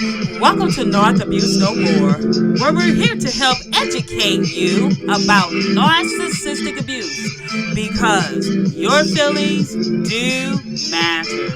Welcome to Narc Abuse No More, where we're here to help educate you about narcissistic abuse because your feelings do matter.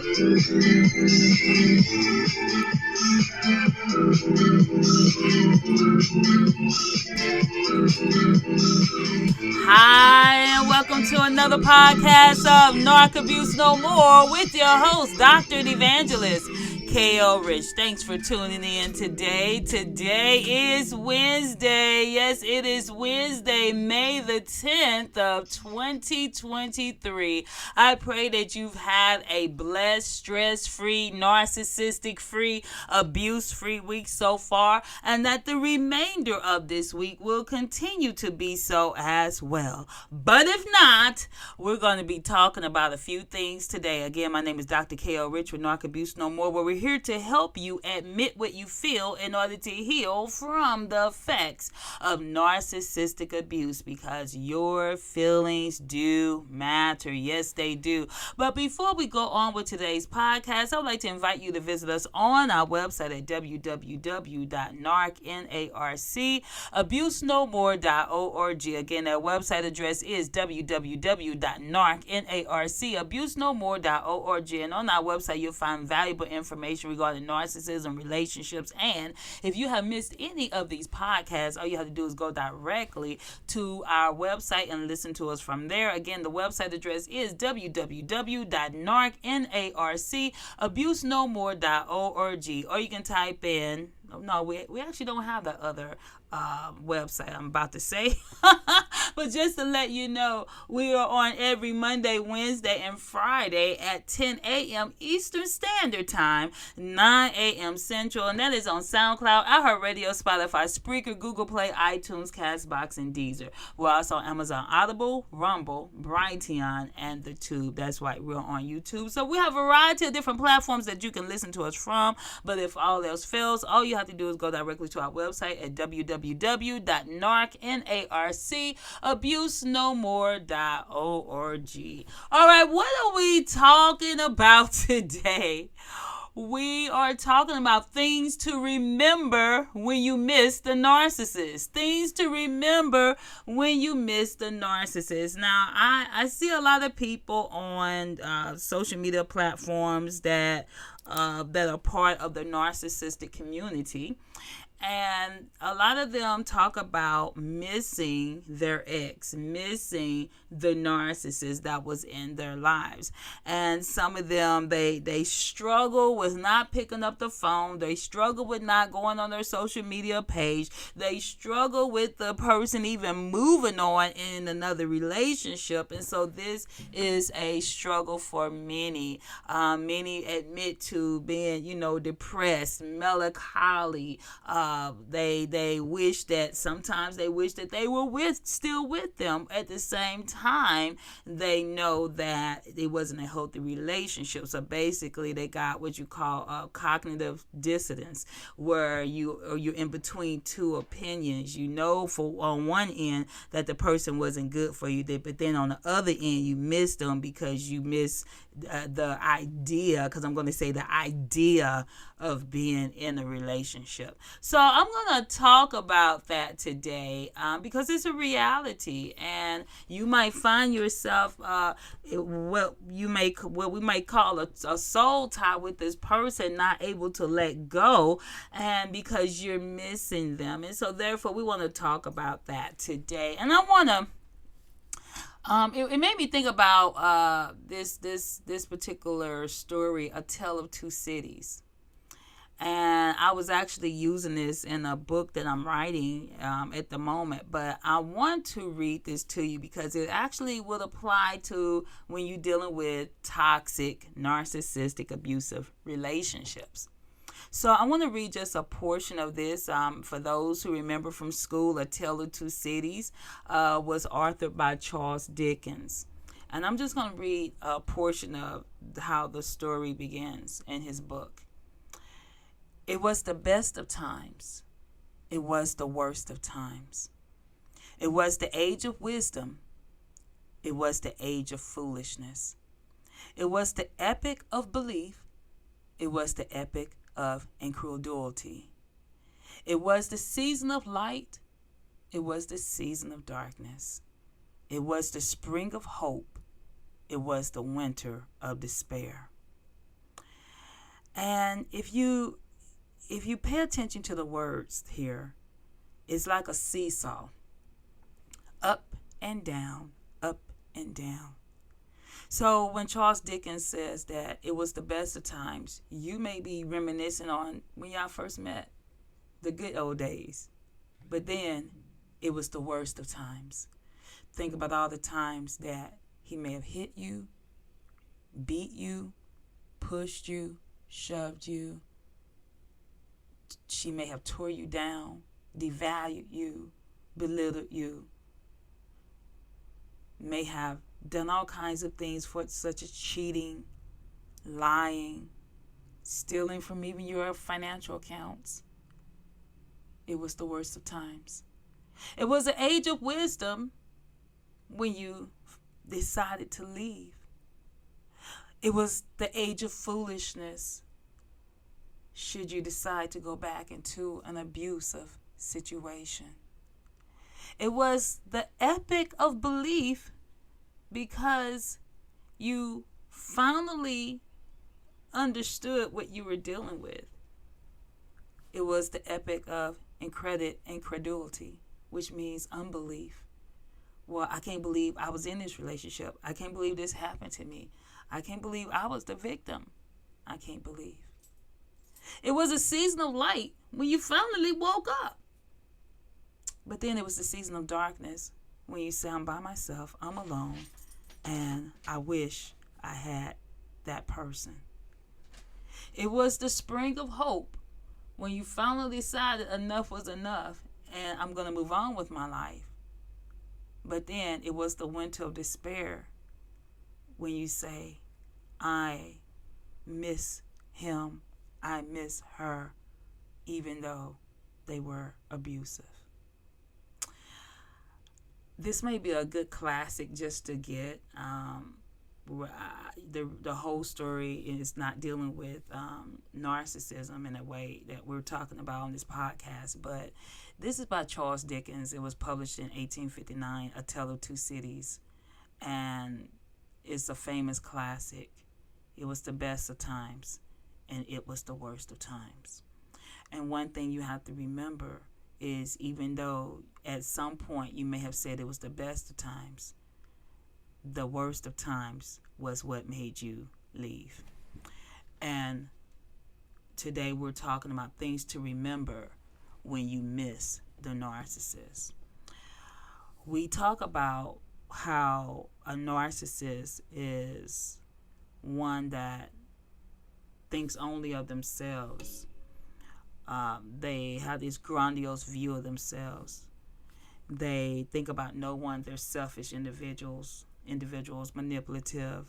Hi, and welcome to another podcast of Narc Abuse No More with your host, Dr. Evangelist K.O. Rich. Thanks for tuning in today. Today is Wednesday. Yes, it is Wednesday, May the 10th of 2023. I pray that you've had a blessed, stress-free, narcissistic-free, abuse-free week so far, and that the remainder of this week will continue to be so as well. But if not, we're going to be talking about a few things today. Again, my name is Dr. K.O. Rich with Narc Abuse No More, where we're here to help you admit what you feel in order to heal from the effects of narcissistic abuse, because your feelings do matter. Yes, they do. But before we go on with today's podcast, I would like to invite you to visit us on our website at www.narcabusenomore.org. Again, our website address is www.narcabusenomore.org. And on our website, you'll find valuable information regarding narcissism, relationships, and if you have missed any of these podcasts, all you have to do is go directly to our website and listen to us from there. Again, the website address is www.narcabusenomore.org, or you can type in, no, we actually don't have the other website I'm about to say. But just to let you know, we are on every Monday, Wednesday, and Friday at 10 a.m. Eastern Standard Time, 9 a.m. Central, and that is on SoundCloud, iHeartRadio, Spotify, Spreaker, Google Play, iTunes, Castbox, and Deezer. We're also on Amazon Audible, Rumble, Brighteon, and the Tube. That's right, we're on YouTube. So we have a variety of different platforms that you can listen to us from, but if all else fails, all you have to do is go directly to our website at www.narcabusenomore.org. All right, what are we talking about today? We are talking about things to remember when you miss the narcissist. Things to remember when you miss the narcissist. Now, I see a lot of people on social media platforms that are part of the narcissistic community. And a lot of them talk about missing their ex, missing the narcissist that was in their lives. And some of them, they struggle with not picking up the phone. They struggle with not going on their social media page. They struggle with the person even moving on in another relationship. And so this is a struggle for many. Many admit to being, depressed, melancholy. They wish that sometimes they wish that they were still with them. At the same time, they know that it wasn't a healthy relationship. So basically, they got what you call cognitive dissonance, where you're in between two opinions. You know, on one end that the person wasn't good for you, but then on the other end, you miss them because you miss the idea, because I'm going to say the idea of being in a relationship. So I'm going to talk about that today because it's a reality, and you might find yourself what we might call a soul tie with this person, not able to let go, and because you're missing them. And so therefore we want to talk about that today. And I want to it made me think about this particular story, A Tale of Two Cities. And I was actually using this in a book that I'm writing at the moment. But I want to read this to you because it actually will apply to when you're dealing with toxic, narcissistic, abusive relationships. So I want to read just a portion of this. For those who remember from school, A Tale of Two Cities was authored by Charles Dickens. And I'm just going to read a portion of how the story begins in his book. It was the best of times. It was the worst of times. It was the age of wisdom. It was the age of foolishness. It was the epic of belief. It was the epic of incredulity. It was the season of light. It was the season of darkness. It was the spring of hope. It was the winter of despair. And if you pay attention to the words here, it's like a seesaw. Up and down, up and down. So when Charles Dickens says that it was the best of times, you may be reminiscing on when y'all first met, the good old days. But then it was the worst of times. Think about all the times that he may have hit you, beat you, pushed you, shoved you. She may have tore you down, devalued you, belittled you, may have done all kinds of things such as cheating, lying, stealing from even your financial accounts. It was the worst of times. It was the age of wisdom when you decided to leave. It was the age of foolishness should you decide to go back into an abusive situation. It was the epic of belief because you finally understood what you were dealing with. It was the epic of incredulity, which means unbelief. Well, I can't believe I was in this relationship. I can't believe this happened to me. I can't believe I was the victim. I can't believe. It was a season of light when you finally woke up. But then it was the season of darkness when you say, I'm by myself, I'm alone, and I wish I had that person. It was the spring of hope when you finally decided enough was enough and I'm going to move on with my life. But then it was the winter of despair when you say, I miss him, I miss her, even though they were abusive. This may be a good classic just to get. The whole story is not dealing with narcissism in a way that we're talking about on this podcast, but this is by Charles Dickens. It was published in 1859, A Tale of Two Cities, and it's a famous classic. It was the best of times, and it was the worst of times. And one thing you have to remember is even though at some point you may have said it was the best of times, the worst of times was what made you leave. And today we're talking about things to remember when you miss the narcissist. We talk about how a narcissist is one that thinks only of themselves. They have this grandiose view of themselves. They think about no one. They're selfish individuals, manipulative.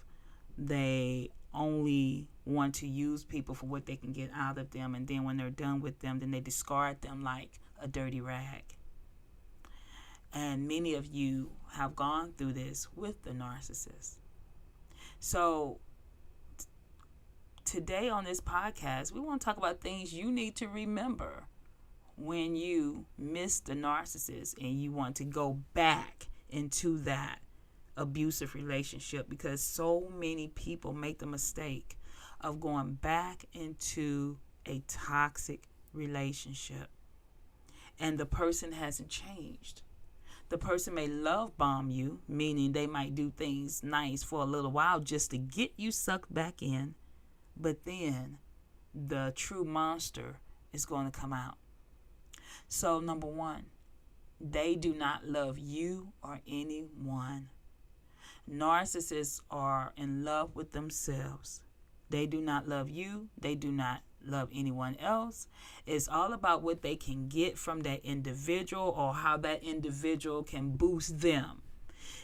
They only want to use people for what they can get out of them, and then when they're done with them, then they discard them like a dirty rag. And many of you have gone through this with the narcissist. So today on this podcast, we want to talk about things you need to remember when you miss the narcissist and you want to go back into that abusive relationship, because so many people make the mistake of going back into a toxic relationship and the person hasn't changed. The person may love bomb you, meaning they might do things nice for a little while just to get you sucked back in, but then the true monster is going to come out. So number one, they do not love you or anyone. Narcissists are in love with themselves. They do not love you. They do not love anyone else. It's all about what they can get from that individual or how that individual can boost them.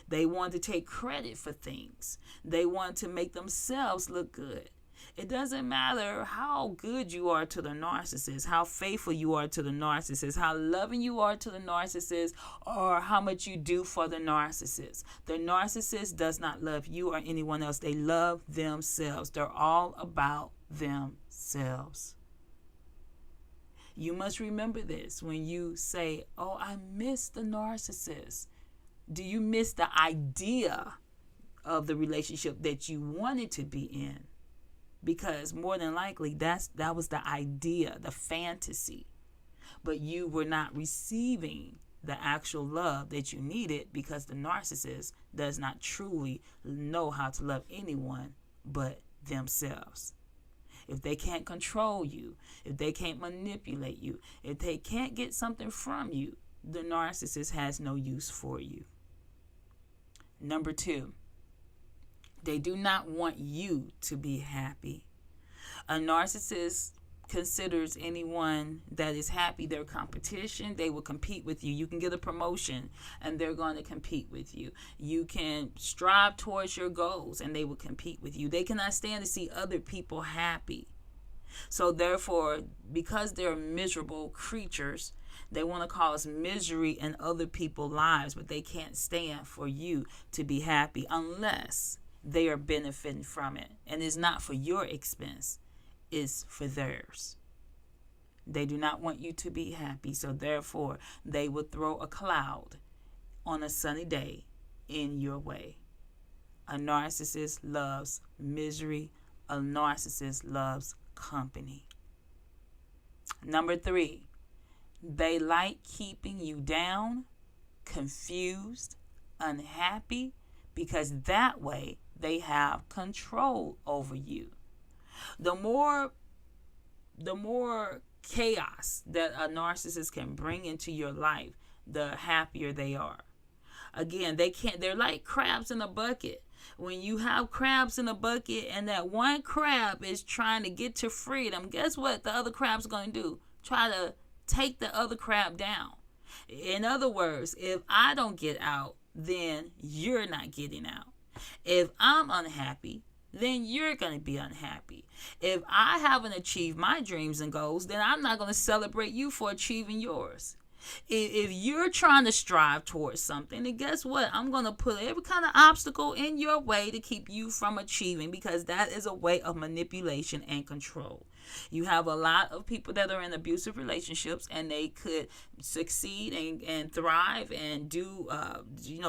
They want to take credit for things. They want to make themselves look good. It doesn't matter how good you are to the narcissist, how faithful you are to the narcissist, how loving you are to the narcissist, or how much you do for the narcissist. The narcissist does not love you or anyone else. They love themselves. They're all about themselves. You must remember this when you say, oh, I miss the narcissist. Do you miss the idea of the relationship that you wanted to be in? Because more than likely that was the idea, the fantasy. But you were not receiving the actual love that you needed, because the narcissist does not truly know how to love anyone but themselves. If they can't control you, if they can't manipulate you, if they can't get something from you, the narcissist has no use for you. Number 2, they do not want you to be happy. A narcissist considers anyone that is happy their competition. They will compete with you. You can get a promotion and they're going to compete with you. You can strive towards your goals and they will compete with you. They cannot stand to see other people happy. So therefore, because they're miserable creatures, they want to cause misery in other people's lives, but they can't stand for you to be happy unless they are benefiting from it. And it's not for your expense, it's for theirs. They do not want you to be happy, so therefore they will throw a cloud on a sunny day in your way. A narcissist loves misery. A narcissist loves company. Number 3, they like keeping you down, confused, unhappy, because that way they have control over you. The more chaos that a narcissist can bring into your life, the happier they are. Again, they're like crabs in a bucket. When you have crabs in a bucket and that one crab is trying to get to freedom, guess what the other crab's going to do? Try to take the other crab down. In other words, if I don't get out, then you're not getting out. If I'm unhappy, then you're going to be unhappy. If I haven't achieved my dreams and goals, then I'm not going to celebrate you for achieving yours. If you're trying to strive towards something, then guess what? I'm going to put every kind of obstacle in your way to keep you from achieving, because that is a way of manipulation and control. You have a lot of people that are in abusive relationships, and they could succeed and thrive and do,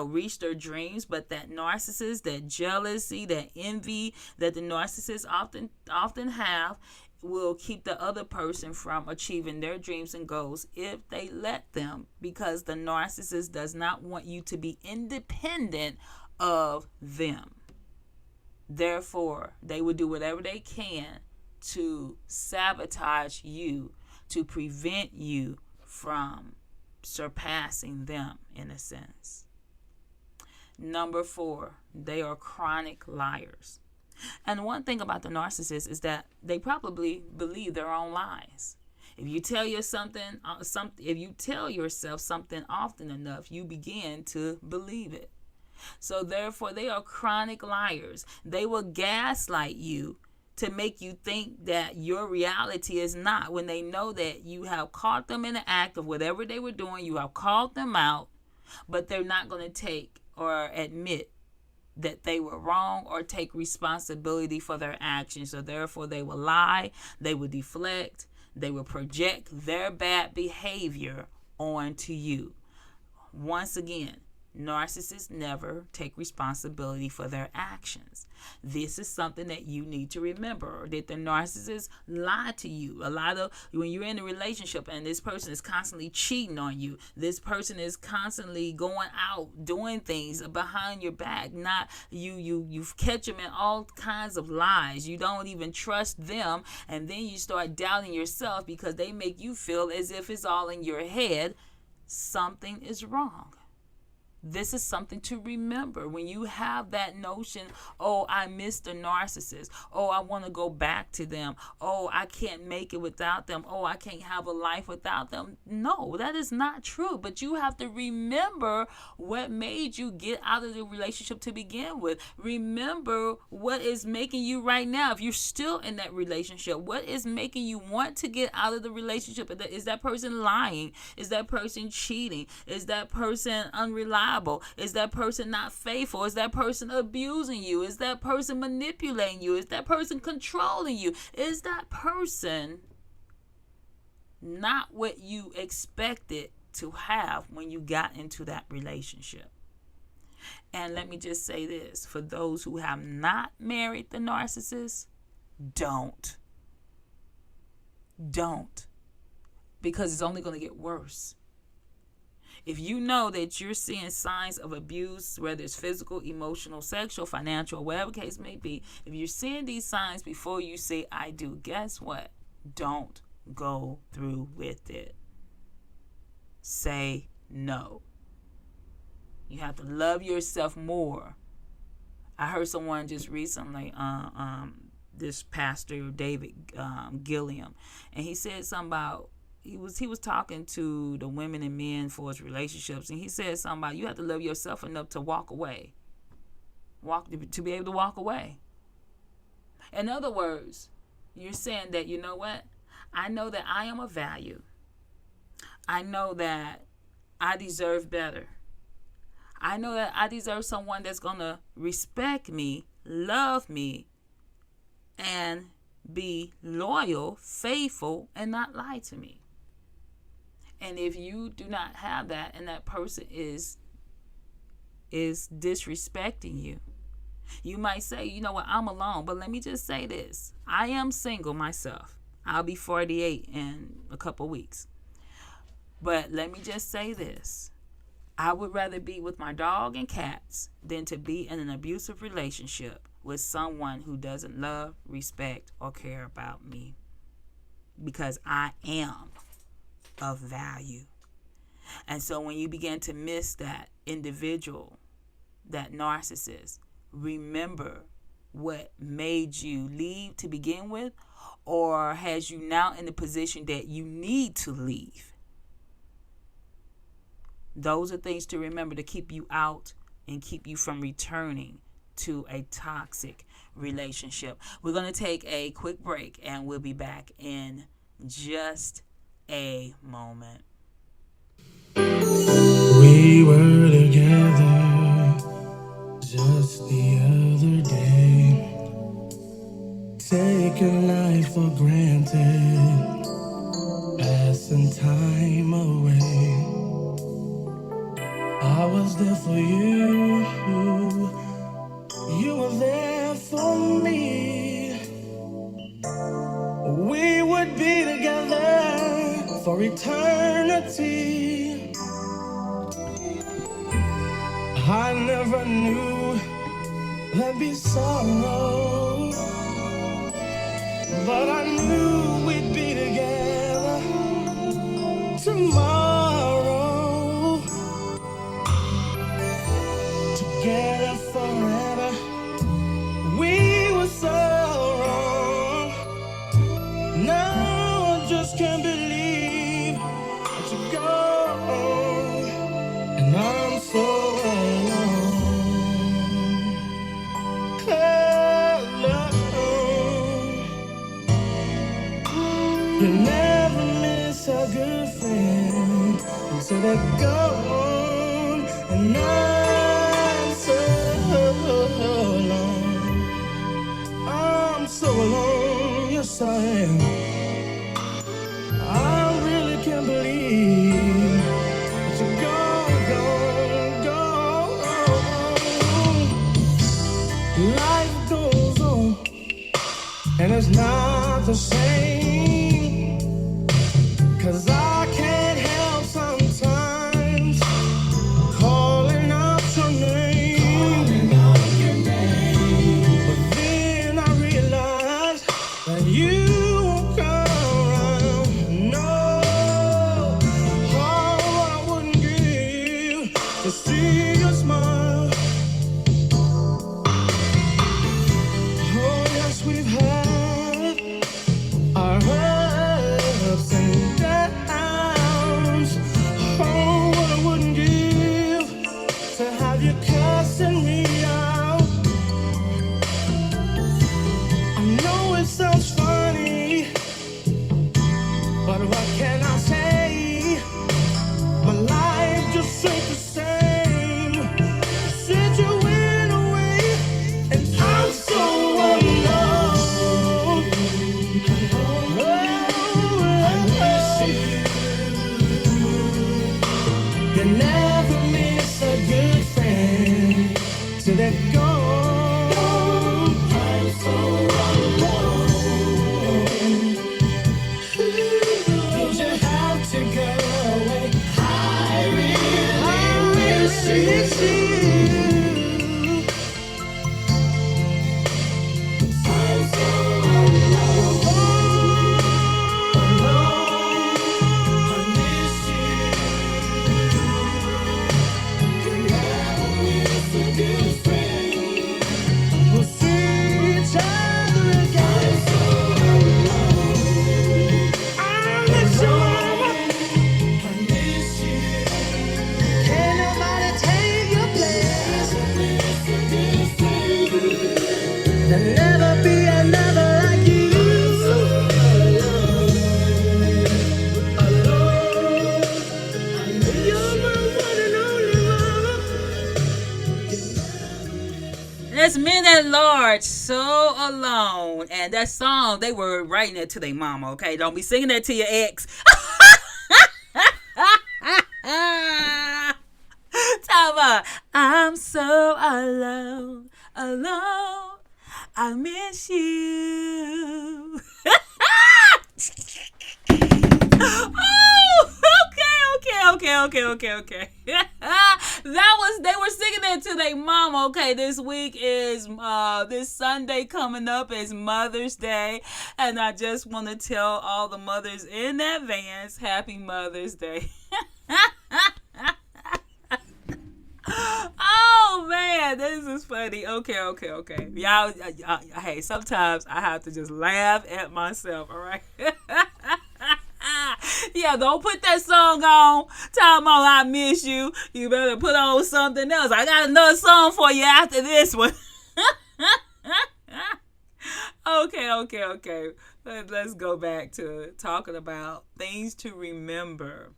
reach their dreams. But that narcissist, that jealousy, that envy that the narcissists often have, will keep the other person from achieving their dreams and goals if they let them, because the narcissist does not want you to be independent of them. Therefore, they will do whatever they can to sabotage you, to prevent you from surpassing them, in a sense. Number 4, they are chronic liars. And one thing about the narcissist is that they probably believe their own lies. If you tell yourself something often enough, you begin to believe it. So therefore, they are chronic liars. They will gaslight you to make you think that your reality is not, when they know that you have caught them in the act of whatever they were doing. You have called them out, but they're not going to take or admit that they were wrong or take responsibility for their actions. So therefore, they will lie, they will deflect, they will project their bad behavior onto you. Once again, narcissists never take responsibility for their actions. This is something that you need to remember, that the narcissist lie to you. A lot of when you're in a relationship and this person is constantly cheating on you, this person is constantly going out doing things behind your back, not you catch them in all kinds of lies. You don't even trust them, and then you start doubting yourself because they make you feel as if it's all in your head. Something is wrong. This is something to remember when you have that notion, oh, I miss the narcissist. Oh, I want to go back to them. Oh, I can't make it without them. Oh, I can't have a life without them. No, that is not true. But you have to remember what made you get out of the relationship to begin with. Remember what is making you right now. If you're still in that relationship, what is making you want to get out of the relationship? Is that person lying? Is that person cheating? Is that person unreliable? Is that person not faithful? Is that person abusing you? Is that person manipulating you? Is that person controlling you? Is that person not what you expected to have when you got into that relationship. And let me just say this, for those who have not married the narcissist, don't. Don't. Because it's only going to get worse. If you know that you're seeing signs of abuse, whether it's physical, emotional, sexual, financial, whatever case may be, if you're seeing these signs before you say I do, guess what? Don't go through with it. Say no. You have to love yourself more. I heard someone just recently, this pastor David Gilliam, and he said something about he was talking to the women and men for his relationships, and he said something about you have to love yourself enough to walk away, to be able to walk away. In other words, you're saying that, you know what? I know that I am of value. I know that I deserve better. I know that I deserve someone that's going to respect me, love me, and be loyal, faithful, and not lie to me. And if you do not have that and that person is disrespecting you, you might say, you know what, I'm alone. But let me just say this. I am single myself. I'll be 48 in a couple weeks. But let me just say this. I would rather be with my dog and cats than to be in an abusive relationship with someone who doesn't love, respect, or care about me. Because I am of value. And so when you begin to miss that individual, that narcissist, remember what made you leave to begin with, or has you now in the position that you need to leave. Those are things to remember to keep you out and keep you from returning to a toxic relationship. We're going to take a quick break and we'll be back in just a moment. We were together just the other day, taking life for granted, passing time away. I was there for you, you were there for me. We would be together for eternity. I never knew there'd be sorrow, but I knew we'd be together tomorrow, together forever. We were so wrong. Now I just can't believe that you're gone, and I'm so alone. You never miss a good friend until they're gone, and I'm so alone. I'm so alone, yes I am. I really can't believe that you're gone. Life goes on, and it's not the same, 'cause I can't help sometimes calling out your name. But then I realized that you won't at large, so alone. And that song, they were writing it to their mama, okay? Don't be singing that to your ex. Talk about, I'm so alone, alone. I miss you. Oh, okay. They were singing that to their mom. Okay, this week is this Sunday coming up is Mother's Day, and I just want to tell all the mothers in advance, Happy Mother's Day. Oh man, this is funny. Okay. Y'all, hey, sometimes I have to just laugh at myself. All right. Yeah, don't put that song on. Tell them, oh, I miss you. You better put on something else. I got another song for you after this one. Okay. Let's go back to talking about things to remember.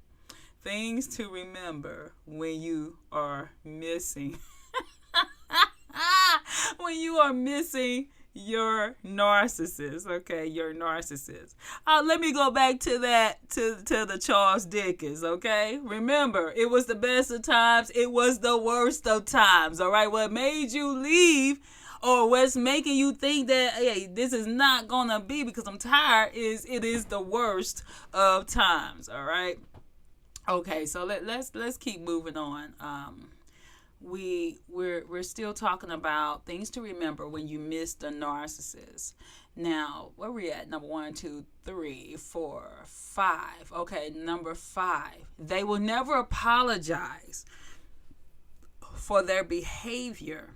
Things to remember when you are missing. When you are missing your narcissist, okay, your narcissist. Let me go back to that, to the Charles Dickens, okay? Remember, it was the best of times, it was the worst of times, all right? What made you leave or what's making you think that, hey, this is not gonna be because I'm tired, it is the worst of times, all right? Okay, so let's keep moving on. We're still talking about things to remember when you miss the narcissist. Now, where we at? Number 1, 2, 3, 4, 5. Okay, number 5. They will never apologize for their behavior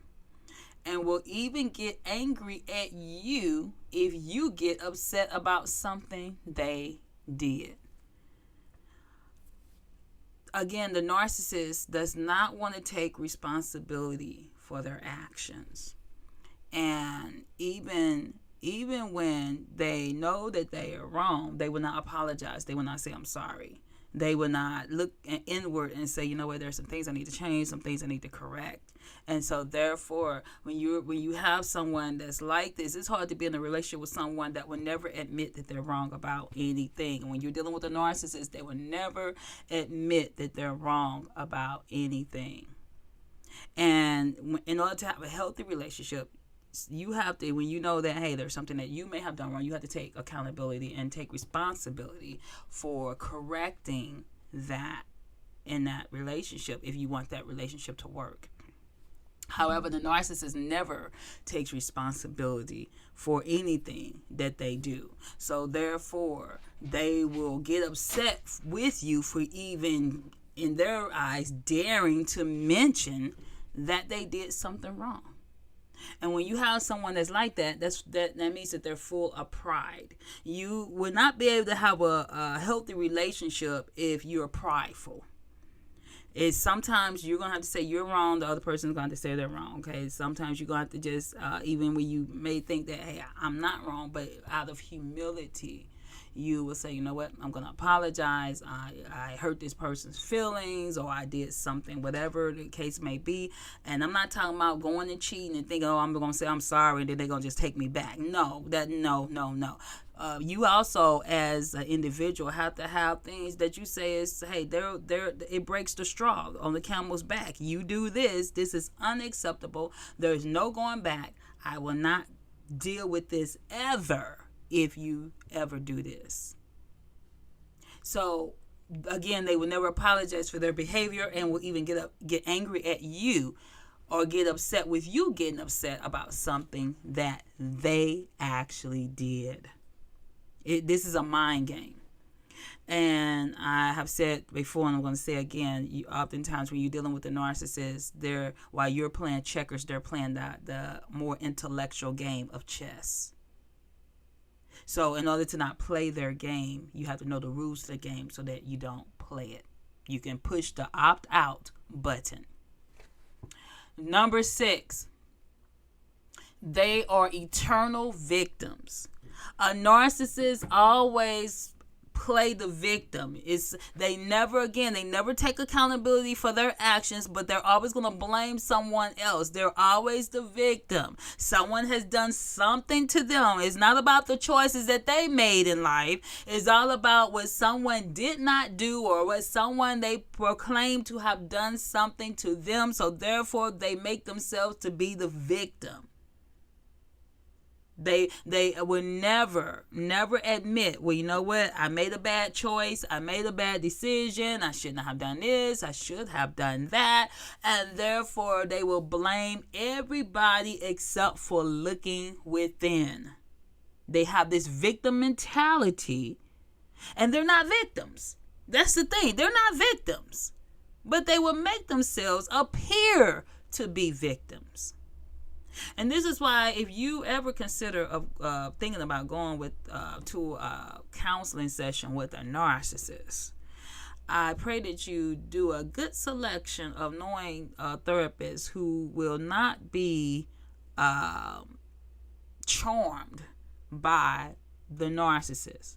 and will even get angry at you if you get upset about something they did. Again, the narcissist does not want to take responsibility for their actions. And even when they know that they are wrong, they will not apologize. They will not say, I'm sorry. They will not look inward and say, you know what, there's some things I need to change, some things I need to correct. And so therefore, when you have someone that's like this, it's hard to be in a relationship with someone that will never admit that they're wrong about anything. And when you're dealing with a narcissist, they will never admit that they're wrong about anything. And in order to have a healthy relationship, you have to, when you know that, hey, there's something that you may have done wrong, you have to take accountability and take responsibility for correcting that in that relationship if you want that relationship to work. However, the narcissist never takes responsibility for anything that they do. So therefore, they will get upset with you for even, in their eyes, daring to mention that they did something wrong. And when you have someone that's like that, that means that they're full of pride. You will not be able to have a healthy relationship if you're prideful. It's sometimes you're going to have to say you're wrong, the other person's going to say they're wrong, okay? Sometimes you're going to have to just, even when you may think that, hey, I'm not wrong, but out of humility, you will say, you know what, I'm going to apologize. I hurt this person's feelings, or I did something, whatever the case may be. And I'm not talking about going and cheating and thinking, oh, I'm going to say I'm sorry, and then they're going to just take me back. No. You also, as an individual, have to have things that you say is, hey, it breaks the straw on the camel's back. You do this. This is unacceptable. There's no going back. I will not deal with this ever if you ever do this. So, again, they will never apologize for their behavior and will even get angry at you or get upset with you getting upset about something that they actually did. This is a mind game. And I have said before, and I'm going to say again, oftentimes when you're dealing with the narcissist, while you're playing checkers, they're playing the more intellectual game of chess. So in order to not play their game, you have to know the rules to the game so that you don't play it. You can push the opt-out button. Number 6, they are eternal victims. A narcissist always play the victim. They never take accountability for their actions, but they're always going to blame someone else. They're always the victim. Someone has done something to them. It's not about the choices that they made in life. It's all about what someone did not do, or what someone they proclaim to have done something to them. So therefore they make themselves to be the victim. They will never admit, well, you know what? I made a bad choice. I made a bad decision. I shouldn't have done this. I should have done that. And therefore, they will blame everybody except for looking within. They have this victim mentality, and they're not victims. That's the thing. They're not victims. But they will make themselves appear to be victims. And this is why, if you ever consider thinking about going to a counseling session with a narcissist, I pray that you do a good selection of knowing therapists who will not be charmed by the narcissist.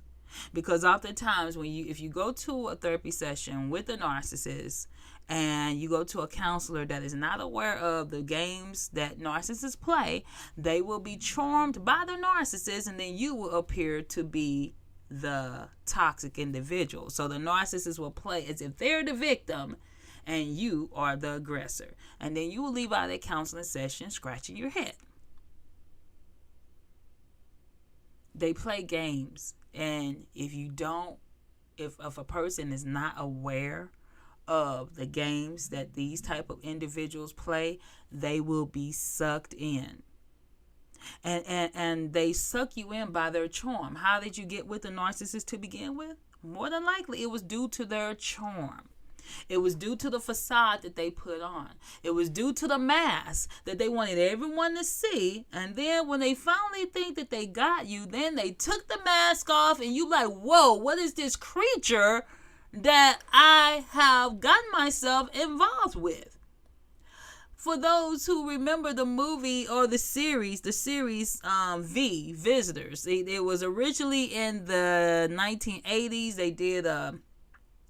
Because oftentimes if you go to a therapy session with a narcissist, and you go to a counselor that is not aware of the games that narcissists play, they will be charmed by the narcissist, and then you will appear to be the toxic individual. So the narcissist will play as if they're the victim and you are the aggressor. And then you will leave out of that counseling session scratching your head. They play games. And if a person is not aware of the games that these type of individuals play, they will be sucked in. And they suck you in by their charm. How did you get with the narcissist to begin with? More than likely, it was due to their charm. It was due to the facade that they put on. It was due to the mask that they wanted everyone to see. And then when they finally think that they got you, then they took the mask off, and you like, whoa, what is this creature that I have gotten myself involved with? For those who remember the movie or the series V, Visitors, it was originally in the 1980s. They did a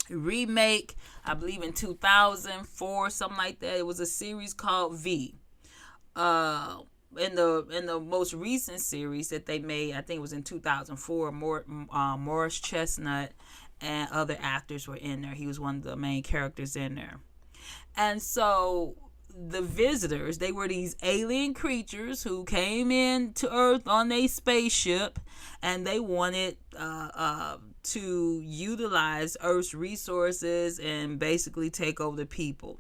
remake, I believe in 2004, something like that. It was a series called V. In the most recent series that they made, I think it was in 2004, Morris Chestnut and other actors were in there. He was one of the main characters in there. And so the visitors, they were these alien creatures who came into Earth on a spaceship, and they wanted to utilize Earth's resources and basically take over the people.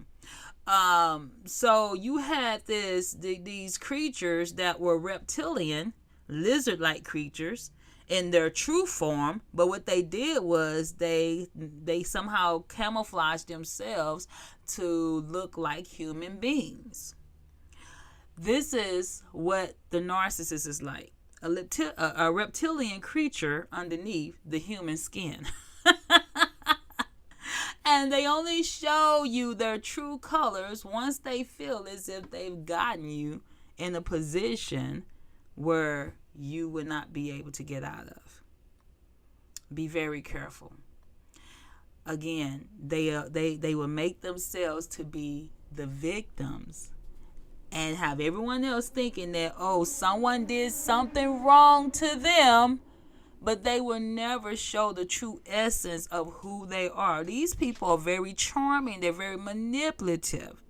So you had these creatures that were reptilian, lizard-like creatures in their true form, but what they did was they somehow camouflaged themselves to look like human beings. This is what the narcissist is like. A reptilian creature underneath the human skin. And they only show you their true colors once they feel as if they've gotten you in a position where you would not be able to get out of. Be very careful. Again, they will make themselves to be the victims and have everyone else thinking that, oh, someone did something wrong to them, but they will never show the true essence of who they are. These people are very charming. They're very manipulative.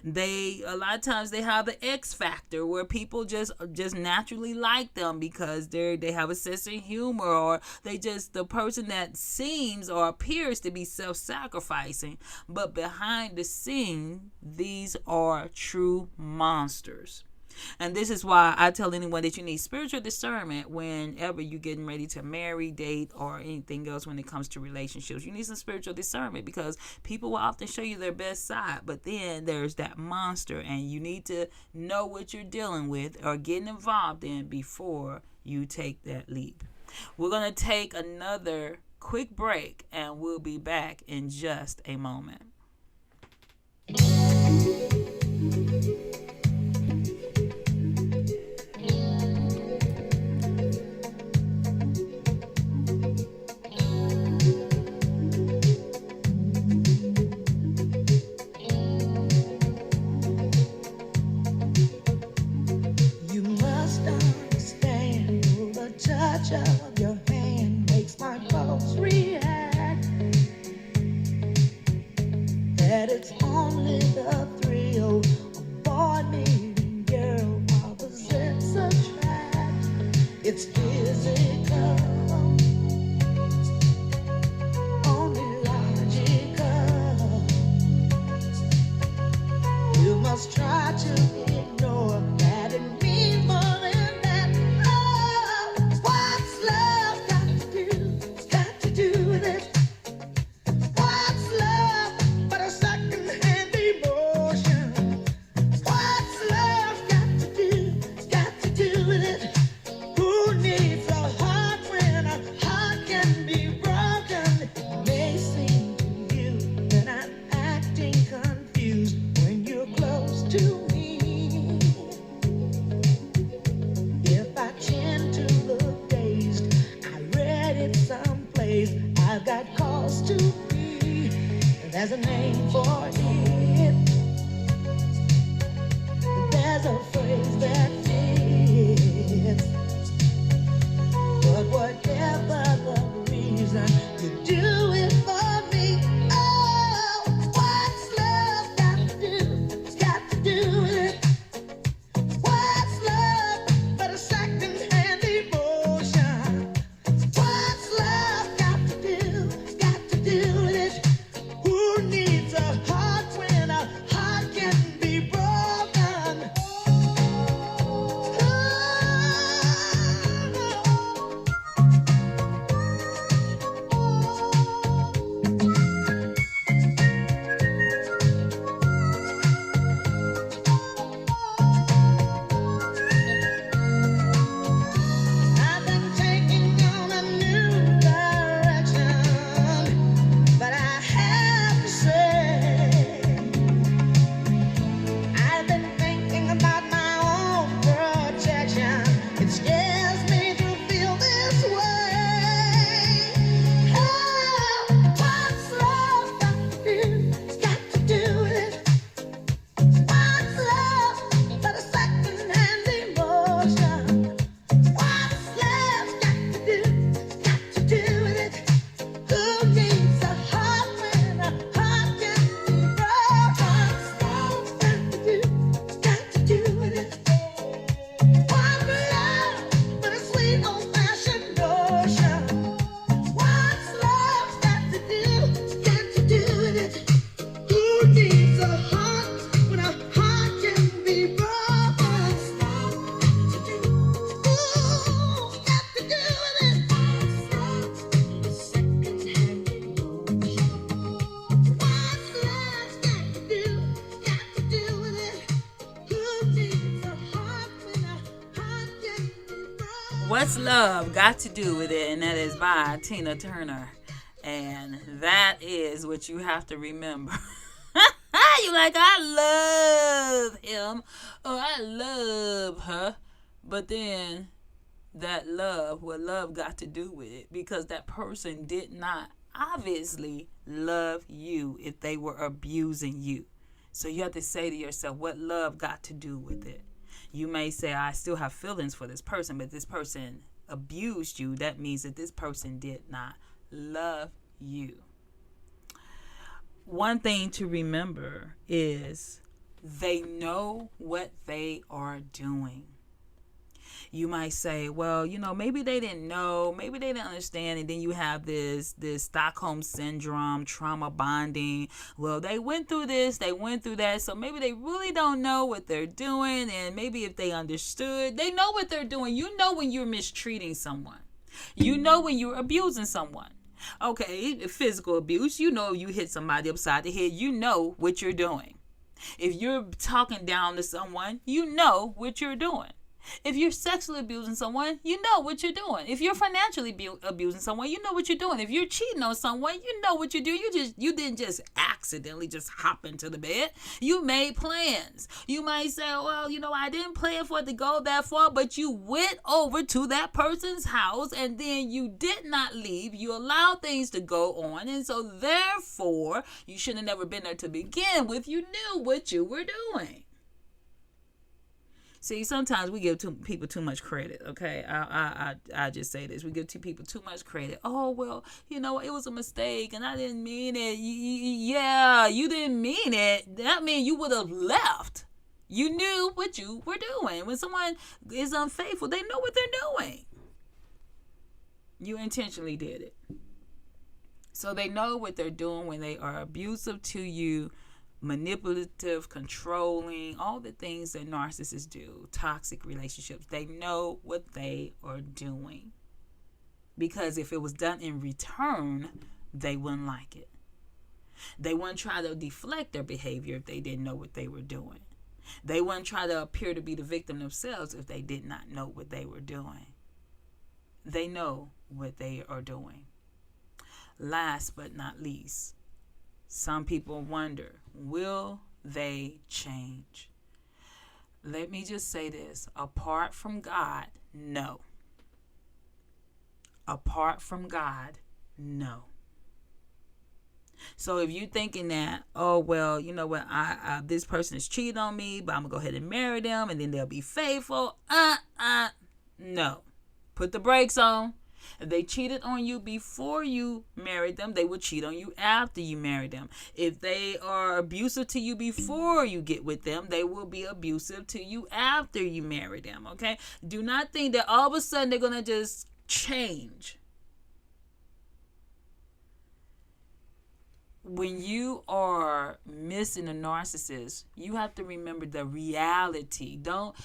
A lot of times they have the X factor where people just naturally like them because they have a sense of humor, or the person that seems or appears to be self-sacrificing, but behind the scene, these are true monsters. And this is why I tell anyone that you need spiritual discernment whenever you're getting ready to marry, date, or anything else when it comes to relationships. You need some spiritual discernment because people will often show you their best side, but then there's that monster, and you need to know what you're dealing with or getting involved in before you take that leap. We're going to take another quick break, and we'll be back in just a moment. that it's only the thrill of boy meeting girl opposites attract. It's physical, only logical. You must try to ignore that it means more than that. Oh, what's love got to do? Got to do with it. What's love but a second-hand emotion? What's love got to do? Got to do with it. Who needs a heart when a heart can be broken? It may seem to you that I'm acting confused when you're close to me. If I tend to look dazed, I read it someplace. I've got cause to be. There's a name for it. There's a phrase that fits. But whatever the reason, you do it for me. Oh, what's love got to do? Got to do with it. What's love but a second-hand emotion? What's love got to do? Got to do with it. Who needs a heart when a heart can be broken? I've been taking on a new direction, but I have to say, I've been thinking about my own protection. It scares me to feel this way. Oh, what's love got to do? Got to do with it. What's love but a second-hand emotion? What's love got to do? Got to do with it. Who needs a heart when a heart can be broken? What's love got to do? Got to do with it. What's love but a sweet old-fashioned notion? What's love got to do? Got to do with it. Who needs a heart when a heart can be broken? What's love got to do? Ooh, got to do with it. What's love? A second-hand emotion. What's love got to do? Got to do with it. Who needs a heart when a heart can be broken? What's Love Got to Do with It? And that is by Tina Turner. And that is what you have to remember. You're like, I love him or I love her. But then that love, what love got to do with it? Because that person did not obviously love you if they were abusing you. So you have to say to yourself, what love got to do with it? You may say, I still have feelings for this person, but this person abused you. That means that this person did not love you. One thing to remember is they know what they are doing. You might say, well, maybe they didn't know, maybe they didn't understand, and then you have this Stockholm syndrome, trauma bonding. Well, they went through this, they went through that, so maybe they really don't know what they're doing, and maybe if they understood, they know what they're doing. You know when you're mistreating someone. You know when you're abusing someone. Okay, physical abuse, you hit somebody upside the head, you know what you're doing. If you're talking down to someone, you know what you're doing. If you're sexually abusing someone, you know what you're doing. If you're financially abusing someone, you know what you're doing. If you're cheating on someone, you know what you're doing. You didn't just accidentally just hop into the bed. You made plans. You might say, well, I didn't plan for it to go that far, but you went over to that person's house and then you did not leave. You allowed things to go on. And so therefore, you should have never been there to begin with. You knew what you were doing. See, sometimes we give people too much credit. Okay, I just say this: we give people too much credit. Oh well, it was a mistake, and I didn't mean it. Yeah, you didn't mean it. That means you would have left. You knew what you were doing. When someone is unfaithful, they know what they're doing. You intentionally did it. So they know what they're doing when they are abusive to you, manipulative, controlling, all the things that narcissists do, toxic relationships. They know what they are doing. Because if it was done in return, they wouldn't like it. They wouldn't try to deflect their behavior if they didn't know what they were doing. They wouldn't try to appear to be the victim themselves if they did not know what they were doing. They know what they are doing. Last but not least, some people wonder, will they change? Let me just say this. Apart from God, no. Apart from God, no. So if you're thinking that, oh, well, you know what, this person is cheating on me, but I'm going to go ahead and marry them, and then they'll be faithful. No. Put the brakes on. If they cheated on you before you married them, they will cheat on you after you marry them. If they are abusive to you before you get with them, they will be abusive to you after you marry them, okay? Do not think that all of a sudden they're going to just change. When you are missing a narcissist, you have to remember the reality. Don't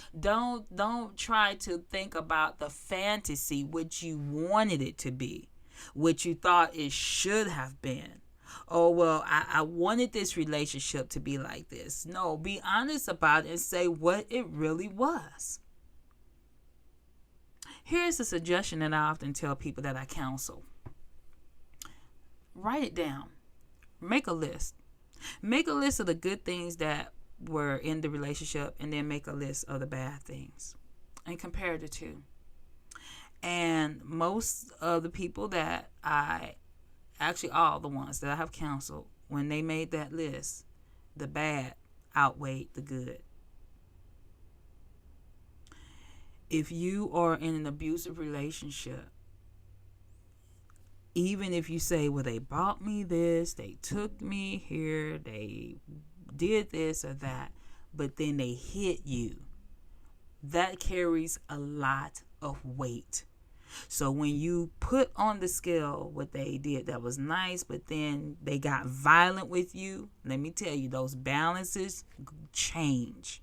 try to think about the fantasy, what you wanted it to be, what you thought it should have been. Oh, well, I wanted this relationship to be like this. No, be honest about it and say what it really was. Here's a suggestion that I often tell people that I counsel. Write it down. Make a list. Make a list of the good things that were in the relationship, and then make a list of the bad things and compare the two. And most of the people that all the ones that I have counseled, when they made that list, the bad outweighed the good. If you are in an abusive relationship, even if you say, well, they bought me this, they took me here, they did this or that, but then they hit you, that carries a lot of weight. So when you put on the scale what they did that was nice, but then they got violent with you, let me tell you, those balances change.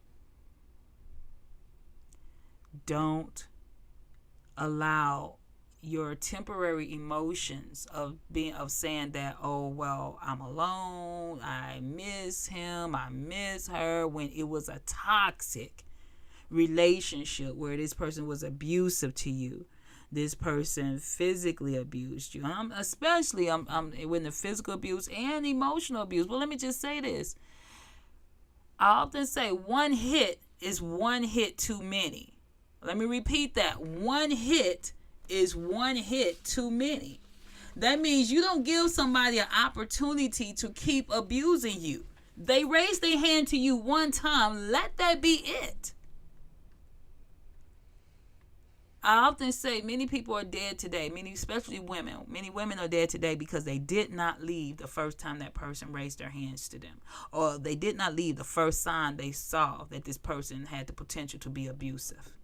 Don't allow your temporary emotions of saying that, oh, well, I'm alone, I miss him, I miss her, when it was a toxic relationship where this person was abusive to you. This person physically abused you. Especially when the physical abuse and emotional abuse. Well, let me just say this. I often say one hit is one hit too many. Let me repeat that. One hit is one hit too many. That means you don't give somebody an opportunity to keep abusing you. They raise their hand to you one time. Let that be it. I often say many people are dead today, especially women. Many women are dead today because they did not leave the first time that person raised their hands to them. Or they did not leave the first sign they saw that this person had the potential to be abusive.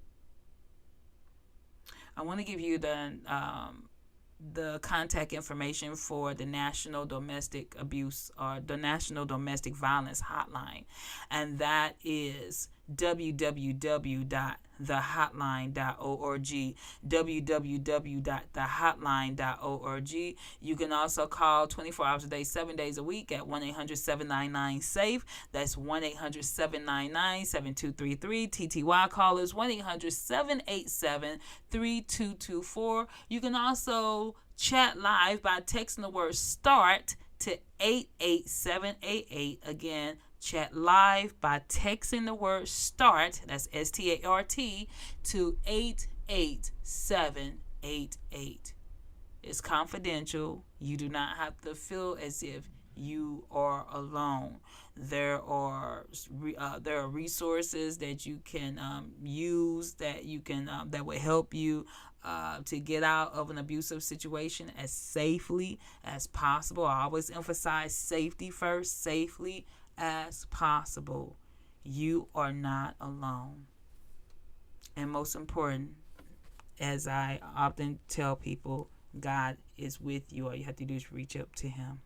I want to give you the contact information for the National Domestic Abuse or the National Domestic Violence Hotline, and that is www.thehotline.org, www.thehotline.org. You can also call 24 hours a day, 7 days a week at 1-800-799-SAFE. That's 1-800-799-7233. TTY callers 1-800-787-3224. You can also chat live by texting the word START to 88788. Again, chat live by texting the word START, that's START, to 88788. It's confidential. You do not have to feel as if you are alone. There are resources that you can use that will help you to get out of an abusive situation as safely as possible. I always emphasize safety first, safely as possible. You are not alone. And most important, as I often tell people, God is with you. All you have to do is reach up to him.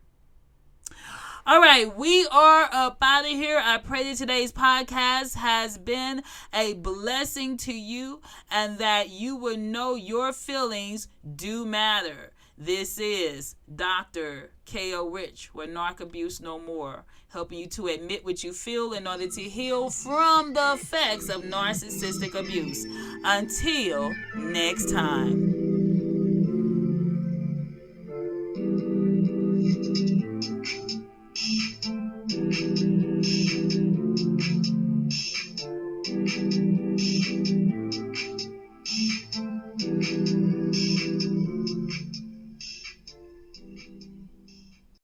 All right, we are up out of here. I pray that today's podcast has been a blessing to you and that you will know your feelings do matter. This is Dr. K.O. Rich with Narc Abuse No More, helping you to admit what you feel in order to heal from the effects of narcissistic abuse. Until next time.